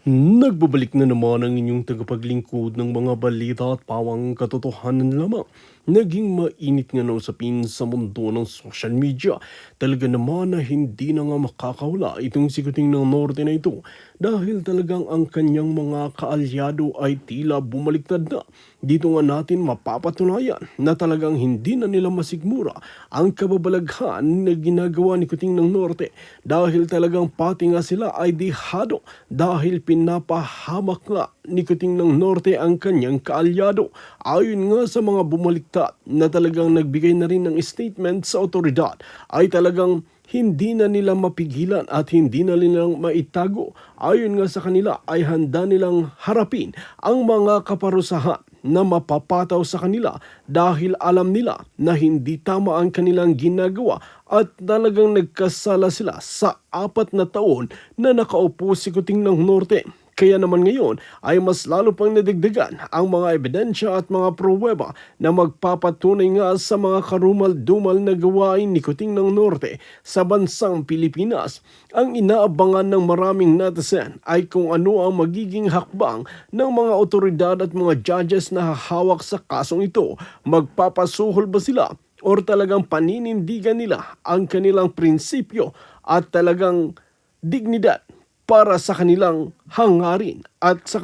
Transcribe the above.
Nagbabalik na naman ang inyong tagapaglingkod ng mga balita at pawang katotohanan lamang. Naging mainit nga na usapin sa mundo ng social media. Talaga naman na hindi na nga makakawala itong sikuting ng norte na ito dahil talagang ang kanyang mga kaalyado ay tila bumaliktad na. Dito nga natin mapapatunayan na talagang hindi na nila masigmura ang kababalaghan na ginagawa ni Kuting ng Norte dahil talagang pati nga sila ay dihado dahil pinapahamak nga ni Kuting ng Norte ang kanyang kaalyado. Ayon nga sa mga bumaliktad na talagang nagbigay na rin ng statement sa otoridad ay talagang hindi na nila mapigilan at hindi na nilang maitago. Ayon nga sa kanila ay handa nilang harapin ang mga kaparusahan na mapapataw sa kanila dahil alam nila na hindi tama ang kanilang ginagawa at talagang nagkasala sila sa 4 na taon na nakaupo si Kuting ng Norte. Kaya naman ngayon ay mas lalo pang nadagdagan ang mga ebidensya at mga pruweba na magpapatunay nga sa mga karumal-dumal na gawain ni Kuting ng Norte sa bansang Pilipinas. Ang inaabangan ng maraming netizen ay kung ano ang magiging hakbang ng mga otoridad at mga judges na hahawak sa kasong ito. Magpapasuhol ba sila or talagang paninindigan nila ang kanilang prinsipyo at talagang dignidad para sa kanilang hangarin at sa